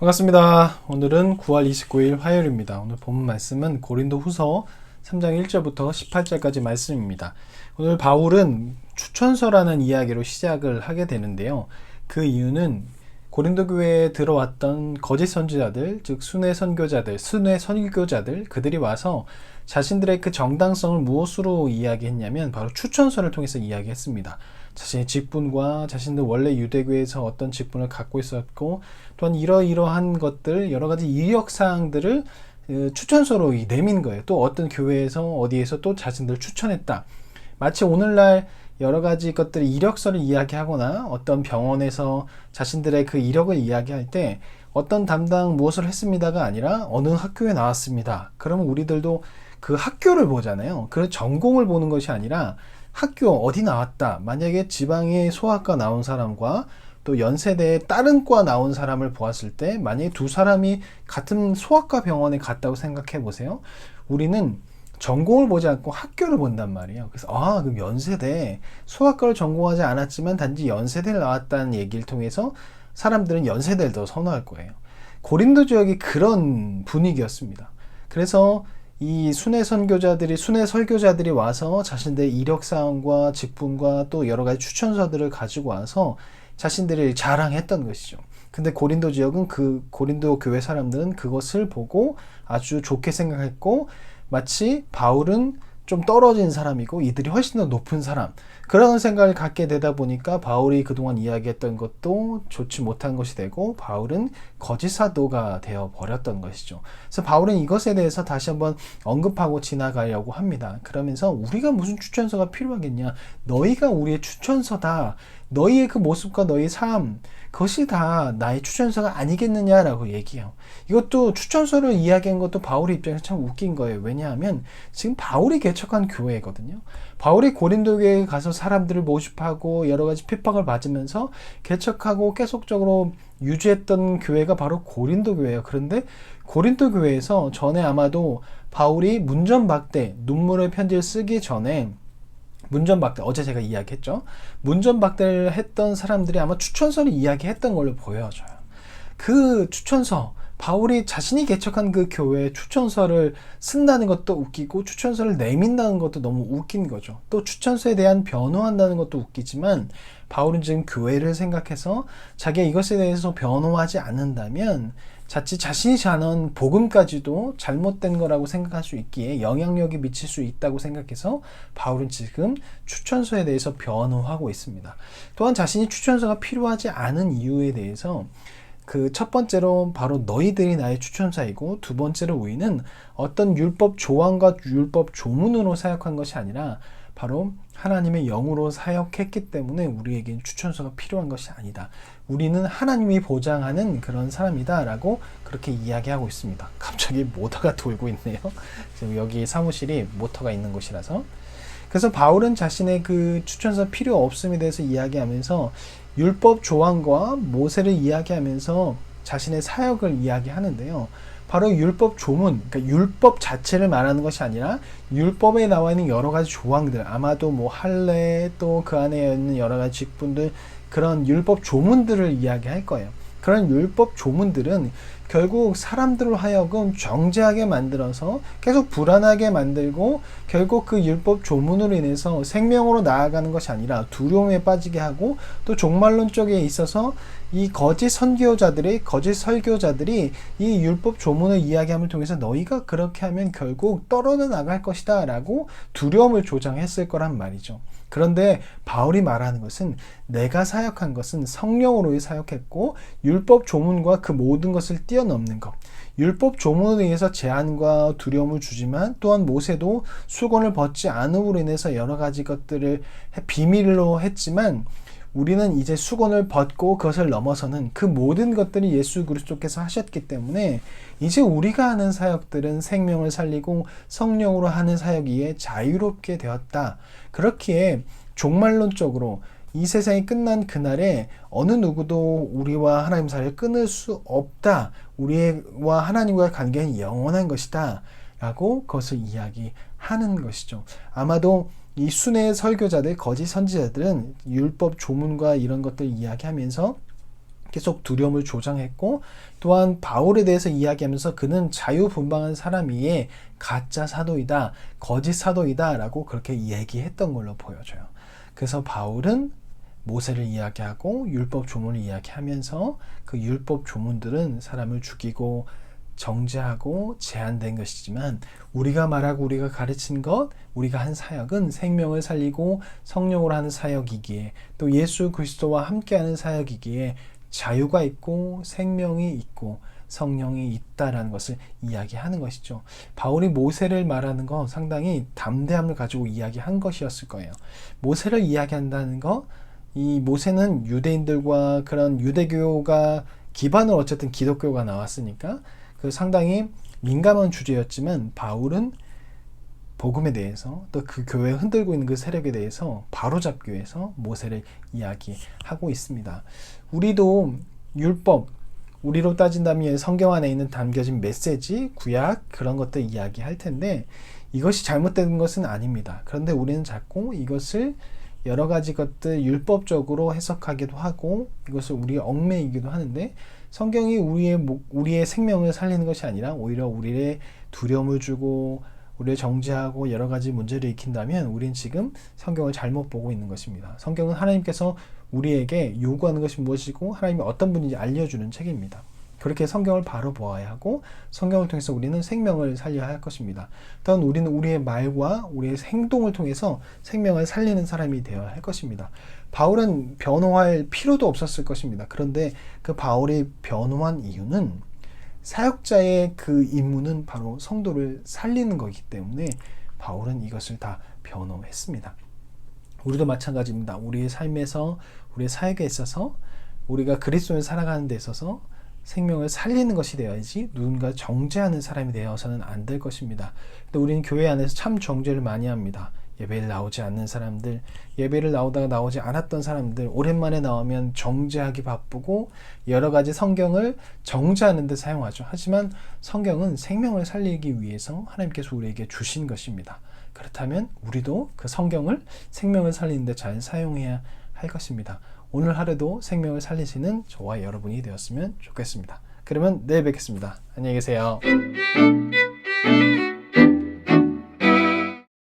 반갑습니다. 오늘은 9월 29일 화요일입니다. 오늘 본문 말씀은 고린도 후서 3장 1절부터 18절까지 말씀입니다. 오늘 바울은 추천서라는 이야기로 시작을 하게 되는데요. 그 이유는 고린도 교회에 들어왔던 거짓 선지자들, 즉 순회 선교자들, 그들이 와서 자신들의 그 정당성을 무엇으로 이야기했냐면 바로 추천서를 통해서 이야기했습니다. 자신의 직분과 자신들 원래 유대교에서 어떤 직분을 갖고 있었고, 또한 이러이러한 것들, 여러 가지 이력사항들을 추천서로 내민 거예요. 또 어떤 교회에서 어디에서 또 자신들 추천했다. 마치 오늘날 여러 가지 것들의 이력서를 이야기하거나 어떤 병원에서 자신들의 그 이력을 이야기할 때 어떤 담당 무엇을 했습니다가 아니라 어느 학교에 나왔습니다. 그러면 우리들도 그 학교를 보잖아요. 그 전공을 보는 것이 아니라 학교 어디 나왔다. 만약에 지방의 소아과 나온 사람과 또 연세대의 다른 과 나온 사람을 보았을 때 만약에 두 사람이 같은 소아과 병원에 갔다고 생각해 보세요. 우리는 전공을 보지 않고 학교를 본단 말이에요. 그래서 그럼 연세대 소아과를 전공하지 않았지만 단지 연세대를 나왔다는 얘기를 통해서 사람들은 연세대를 더 선호할 거예요. 고린도 지역이 그런 분위기였습니다. 그래서 이 순회 설교자들이 와서 자신들의 이력사항과 직분과 또 여러 가지 추천서들을 가지고 와서 자신들이 자랑했던 것이죠. 근데 고린도 지역은 그 고린도 교회 사람들은 그것을 보고 아주 좋게 생각했고, 마치 바울은 좀 떨어진 사람이고 이들이 훨씬 더 높은 사람, 그런 생각을 갖게 되다 보니까 바울이 그동안 이야기했던 것도 좋지 못한 것이 되고 바울은 거짓 사도가 되어 버렸던 것이죠. 그래서 바울은 이것에 대해서 다시 한번 언급하고 지나가려고 합니다. 그러면서 우리가 무슨 추천서가 필요하겠냐, 너희가 우리의 추천서다, 너희의 그 모습과 너희의 삶, 그것이 다 나의 추천서가 아니겠느냐라고 얘기해요. 이것도 추천서를 이야기한 것도 바울의 입장에서 참 웃긴 거예요. 왜냐하면 지금 바울이 개척한 교회거든요. 바울이 고린도 교회에 가서 사람들을 모집하고 여러 가지 핍박을 받으면서 개척하고 계속적으로 유지했던 교회가 바로 고린도 교회예요. 그런데 고린도 교회에서 전에 아마도 바울이 문전박대, 눈물의 편지를 쓰기 전에 문전박대, 어제 제가 이야기했죠. 문전박대를 했던 사람들이 아마 추천서를 이야기했던 걸로 보여져요. 그 추천서, 바울이 자신이 개척한 그 교회에 추천서를 쓴다는 것도 웃기고 추천서를 내민다는 것도 너무 웃긴 거죠. 또 추천서에 대한 변호한다는 것도 웃기지만 바울은 지금 교회를 생각해서 자기가 이것에 대해서 변호하지 않는다면 자칫 자신이 전한 복음까지도 잘못된 거라고 생각할 수 있기에 영향력이 미칠 수 있다고 생각해서 바울은 지금 추천서에 대해서 변호하고 있습니다. 또한 자신이 추천서가 필요하지 않은 이유에 대해서 그 첫 번째로 바로 너희들이 나의 추천사이고, 두 번째로 우리는 어떤 율법 조항과 율법 조문으로 사역한 것이 아니라 바로 하나님의 영으로 사역했기 때문에 우리에게는 추천서가 필요한 것이 아니다. 우리는 하나님이 보장하는 그런 사람이다 라고 그렇게 이야기하고 있습니다. 갑자기 모터가 돌고 있네요. 지금 여기 사무실이 모터가 있는 곳이라서. 그래서 바울은 자신의 그 추천서 필요 없음에 대해서 이야기하면서 율법 조항과 모세를 이야기하면서 자신의 사역을 이야기하는데요. 바로 율법 조문, 그러니까 율법 자체를 말하는 것이 아니라 율법에 나와 있는 여러 가지 조항들, 아마도 뭐 할례, 또 그 안에 있는 여러 가지 직분들, 그런 율법 조문들을 이야기할 거예요. 그런 율법 조문들은 결국 사람들로 하여금 정죄하게 만들어서 계속 불안하게 만들고, 결국 그 율법 조문으로 인해서 생명으로 나아가는 것이 아니라 두려움에 빠지게 하고, 또 종말론 쪽에 있어서 이 거짓 설교자들이 이 율법 조문을 이야기함을 통해서 너희가 그렇게 하면 결국 떨어져 나갈 것이다 라고 두려움을 조장했을 거란 말이죠. 그런데 바울이 말하는 것은 내가 사역한 것은 성령으로 사역했고, 율법 조문과 그 모든 것을 뛰어넘는 것, 율법 조문에 의해서 제한과 두려움을 주지만 또한 모세도 수건을 벗지 않음으로 인해서 여러 가지 것들을 비밀로 했지만 우리는 이제 수건을 벗고 그것을 넘어서는 그 모든 것들이 예수 그리스도께서 하셨기 때문에 이제 우리가 하는 사역들은 생명을 살리고 성령으로 하는 사역이기에 자유롭게 되었다. 그렇기에 종말론적으로 이 세상이 끝난 그날에 어느 누구도 우리와 하나님 사이를 끊을 수 없다. 우리와 하나님과의 관계는 영원한 것이다. 라고 그것을 이야기하는 것이죠. 아마도 이 순회 설교자들, 거짓 선지자들은 율법 조문과 이런 것들 이야기하면서 계속 두려움을 조장했고, 또한 바울에 대해서 이야기하면서 그는 자유분방한 사람이에 가짜 사도이다, 거짓 사도이다 라고 그렇게 얘기했던 걸로 보여져요. 그래서 바울은 모세를 이야기하고 율법 조문을 이야기하면서 그 율법 조문들은 사람을 죽이고 정죄하고 제한된 것이지만, 우리가 말하고 우리가 가르친 것, 우리가 한 사역은 생명을 살리고 성령으로 하는 사역이기에, 또 예수 그리스도와 함께하는 사역이기에 자유가 있고 생명이 있고 성령이 있다라는 것을 이야기하는 것이죠. 바울이 모세를 말하는 건 상당히 담대함을 가지고 이야기한 것이었을 거예요. 모세를 이야기한다는 거, 이 모세는 유대인들과 그런 유대교가 기반으로 어쨌든 기독교가 나왔으니까 그 상당히 민감한 주제였지만, 바울은 복음에 대해서 또 그 교회에 흔들고 있는 그 세력에 대해서 바로잡기 위해서 모세를 이야기하고 있습니다. 우리도 율법, 우리로 따진다면 성경 안에 있는 담겨진 메시지, 구약 그런 것들 이야기할 텐데, 이것이 잘못된 것은 아닙니다. 그런데 우리는 자꾸 이것을 여러 가지 것들 율법적으로 해석하기도 하고 이것을 우리의 얽매이기도 하는데, 성경이 우리의 생명을 살리는 것이 아니라 오히려 우리의 두려움을 주고 우리를 정죄하고 여러 가지 문제를 일으킨다면 우리는 지금 성경을 잘못 보고 있는 것입니다. 성경은 하나님께서 우리에게 요구하는 것이 무엇이고 하나님이 어떤 분인지 알려주는 책입니다. 그렇게 성경을 바로 보아야 하고, 성경을 통해서 우리는 생명을 살려야 할 것입니다. 또한 우리는 우리의 말과 우리의 행동을 통해서 생명을 살리는 사람이 되어야 할 것입니다. 바울은 변호할 필요도 없었을 것입니다. 그런데 그 바울이 변호한 이유는 사역자의 그 임무는 바로 성도를 살리는 것이기 때문에 바울은 이것을 다 변호했습니다. 우리도 마찬가지입니다. 우리의 삶에서, 우리의 사역에 있어서, 우리가 그리스도를 살아가는 데 있어서 생명을 살리는 것이 되어야지 누군가 정죄하는 사람이 되어서는 안 될 것입니다. 근데 우리는 교회 안에서 참 정죄를 많이 합니다. 예배를 나오지 않는 사람들, 예배를 나오다가 나오지 않았던 사람들, 오랜만에 나오면 정죄하기 바쁘고 여러 가지 성경을 정죄하는 데 사용하죠. 하지만 성경은 생명을 살리기 위해서 하나님께서 우리에게 주신 것입니다. 그렇다면 우리도 그 성경을 생명을 살리는 데 잘 사용해야 할 것입니다. 오늘 하루도 생명을 살리시는 저와 여러분이 되었으면 좋겠습니다. 그러면 내일 뵙겠습니다. 안녕히 계세요.